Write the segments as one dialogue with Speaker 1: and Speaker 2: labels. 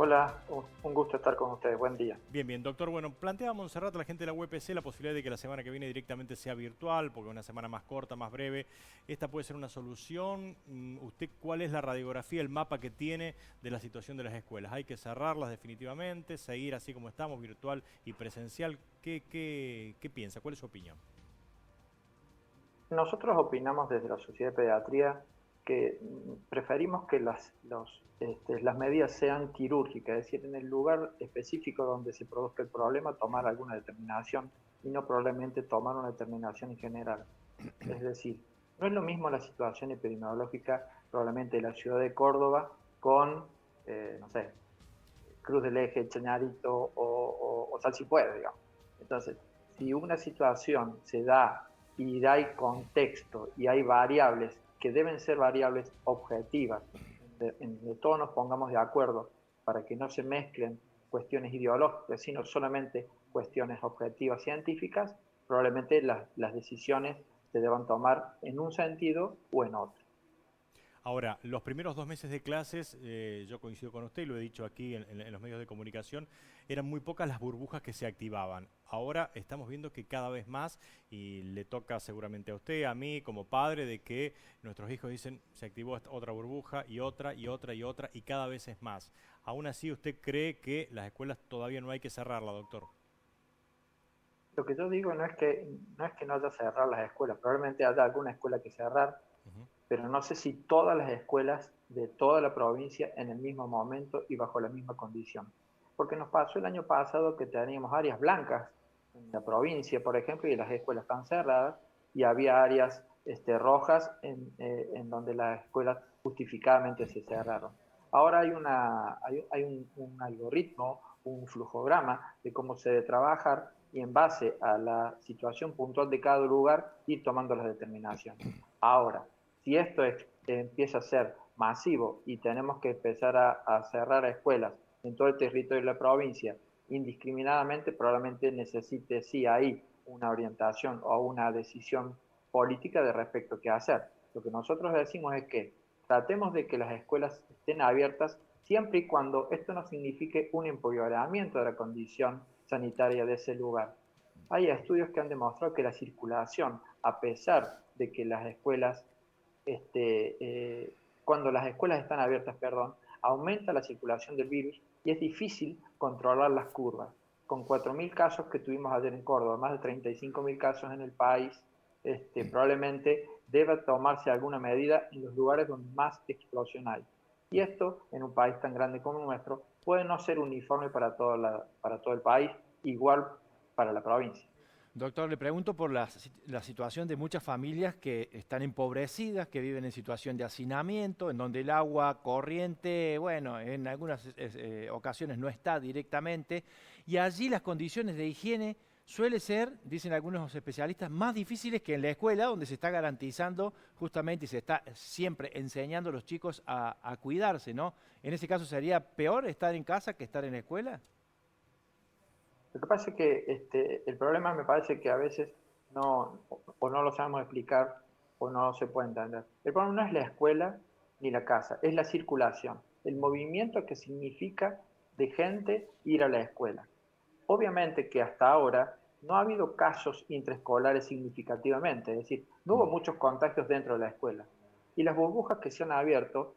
Speaker 1: Hola, un gusto estar con ustedes. Buen día.
Speaker 2: Bien, bien, doctor. Bueno, planteaba Montserrat a la gente de la UPC la posibilidad de que la semana que viene directamente sea virtual, porque una semana más corta, más breve. ¿Esta puede ser una solución? ¿Usted cuál es la radiografía, el mapa que tiene de la situación de las escuelas? ¿Hay que cerrarlas definitivamente, seguir así como estamos, virtual y presencial? ¿Qué piensa? ¿Cuál es su opinión?
Speaker 1: Nosotros opinamos desde la Sociedad de Pediatría que preferimos que las medidas sean quirúrgicas, es decir, en el lugar específico donde se produzca el problema, tomar alguna determinación y no probablemente tomar una determinación en general. Es decir, no es lo mismo la situación epidemiológica probablemente de la ciudad de Córdoba con, no sé, Cruz del Eje, Chañarito o Salsipuedes, digamos. Entonces, si una situación se da y hay contexto y hay variables que deben ser variables objetivas, en donde todos nos pongamos de acuerdo para que no se mezclen cuestiones ideológicas, sino solamente cuestiones objetivas científicas, probablemente las decisiones se deban tomar en un sentido o en otro.
Speaker 2: Ahora, los primeros 2 meses de clases, yo coincido con usted y lo he dicho aquí en los medios de comunicación, eran muy pocas las burbujas que se activaban. Ahora estamos viendo que cada vez más, y le toca seguramente a usted, a mí como padre, de que nuestros hijos dicen, se activó otra burbuja y otra y otra y otra y cada vez es más. Aún así, ¿usted cree que las escuelas todavía no hay que cerrarla, doctor?
Speaker 1: Lo que yo digo no es que no haya cerrar las escuelas, probablemente haya alguna escuela que cerrar,
Speaker 2: Ujú.
Speaker 1: pero no sé si todas las escuelas de toda la provincia en el mismo momento y bajo la misma condición. Porque nos pasó el año pasado que teníamos áreas blancas en la provincia, por ejemplo, y las escuelas están cerradas, y había áreas rojas en donde las escuelas justificadamente se cerraron. Ahora hay un algoritmo, un flujograma de cómo se debe trabajar y en base a la situación puntual de cada lugar ir tomando las determinaciones. Ahora, si esto empieza a ser masivo y tenemos que empezar a cerrar escuelas en todo el territorio de la provincia indiscriminadamente, probablemente necesite sí ahí una orientación o una decisión política de respecto a qué hacer. Lo que nosotros decimos es que tratemos de que las escuelas estén abiertas siempre y cuando esto no signifique un empeoramiento de la condición sanitaria de ese lugar. Hay estudios que han demostrado que la circulación, a pesar de que las escuelas cuando las escuelas están abiertas, perdón, aumenta la circulación del virus y es difícil controlar las curvas. Con 4.000 casos que tuvimos ayer en Córdoba, más de 35.000 casos en el país, probablemente deba tomarse alguna medida en los lugares donde más explosión hay. Y esto, en un país tan grande como nuestro, puede no ser uniforme para todo el país, igual para la provincia.
Speaker 3: Doctor, le pregunto por la situación de muchas familias que están empobrecidas, que viven en situación de hacinamiento, en donde el agua corriente, bueno, en algunas ocasiones no está directamente, y allí las condiciones de higiene suele ser, dicen algunos especialistas, más difíciles que en la escuela, donde se está garantizando justamente y se está siempre enseñando a los chicos a cuidarse, ¿no? En ese caso, ¿sería peor estar en casa que estar en la escuela?
Speaker 1: Lo que pasa es que el problema me parece que a veces o no lo sabemos explicar o no se puede entender. El problema no es la escuela ni la casa, es la circulación, el movimiento que significa de gente ir a la escuela. Obviamente que hasta ahora no ha habido casos intraescolares significativamente, es decir, no hubo muchos contagios dentro de la escuela. Y las burbujas que se han abierto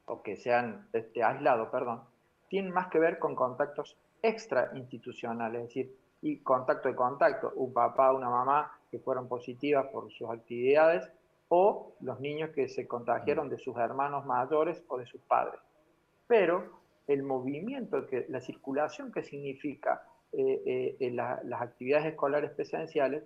Speaker 1: o que se han aislado, perdón, tienen más que ver con contactos extrainstitucionales, es decir, y contacto de contacto, un papá, una mamá que fueron positivas por sus actividades o los niños que se contagiaron de sus hermanos mayores o de sus padres. Pero el movimiento, la circulación que significa las actividades escolares presenciales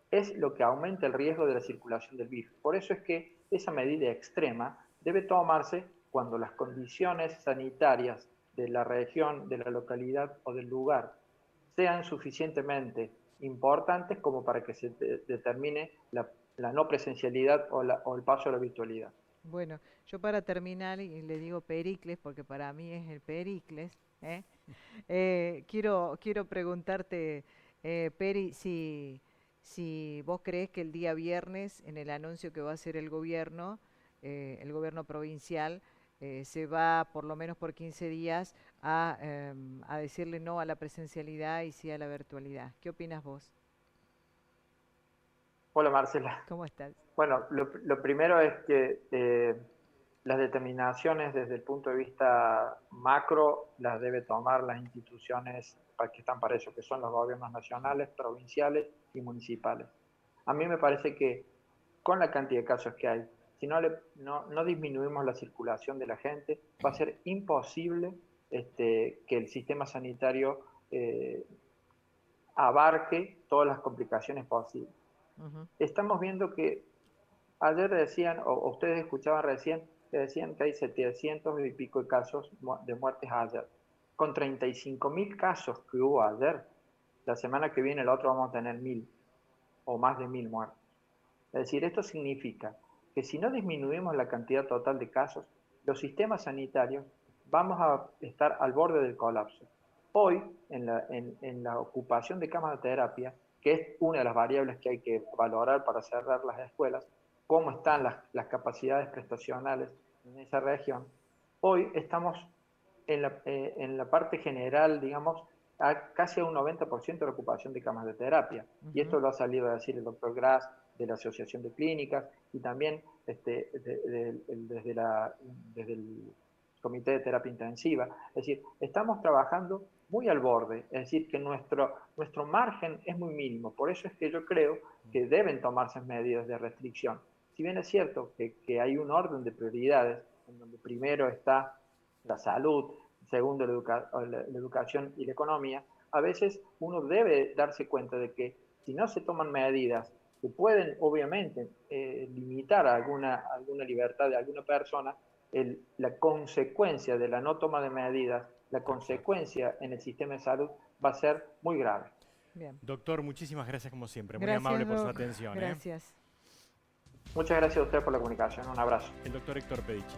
Speaker 1: es lo que aumenta el riesgo de la circulación del virus. Por eso es que esa medida extrema debe tomarse cuando las condiciones sanitarias de la región, de la localidad o del lugar sean suficientemente importantes como para que se determine la no presencialidad o el paso a la virtualidad.
Speaker 4: Bueno, yo para terminar, y le digo Pericles porque para mí es el Pericles, ¿eh? Quiero preguntarte, Peri, si vos crees que el día viernes, en el anuncio que va a hacer el gobierno provincial, se va por lo menos por 15 días a decirle no a la presencialidad y sí a la virtualidad. ¿Qué opinas vos?
Speaker 1: Hola Marcela.
Speaker 4: ¿Cómo estás?
Speaker 1: Bueno, lo primero es que las determinaciones desde el punto de vista macro las debe tomar las instituciones que están para eso, que son los gobiernos nacionales, provinciales y municipales. A mí me parece que con la cantidad de casos que hay, si no disminuimos la circulación de la gente, va a ser imposible que el sistema sanitario abarque todas las complicaciones posibles.
Speaker 4: Ujú.
Speaker 1: Estamos viendo que ayer decían, o ustedes escuchaban recién, que decían que hay 700 y pico de casos de muertes ayer. Con 35.000 casos que hubo ayer, la semana que viene, el otro vamos a tener 1.000 o más de 1.000 muertos. Es decir, esto significa que si no disminuimos la cantidad total de casos, los sistemas sanitarios vamos a estar al borde del colapso. Hoy, en la ocupación de camas de terapia, que es una de las variables que hay que valorar para cerrar las escuelas, cómo están las capacidades prestacionales en esa región, hoy estamos en la parte general, digamos, a casi un 90% de ocupación de camas de terapia. Y esto lo ha salido a decir el doctor Gras de la Asociación de Clínicas y también desde el Comité de Terapia Intensiva. Es decir, estamos trabajando muy al borde, es decir, que nuestro margen es muy mínimo. Por eso es que yo creo que deben tomarse medidas de restricción. Si bien es cierto que hay un orden de prioridades, en donde primero está la salud, segundo la educación y la economía, a veces uno debe darse cuenta de que si no se toman medidas que pueden obviamente limitar alguna libertad de alguna persona, la consecuencia de la no toma de medidas, la consecuencia en el sistema de salud va a ser muy grave.
Speaker 4: Bien.
Speaker 2: Doctor, muchísimas gracias como siempre. Muy
Speaker 4: Gracias,
Speaker 2: amable por su
Speaker 4: Doc.
Speaker 2: atención.
Speaker 4: Gracias.
Speaker 1: Muchas gracias a usted por la comunicación. Un abrazo.
Speaker 2: El doctor Héctor Pedici.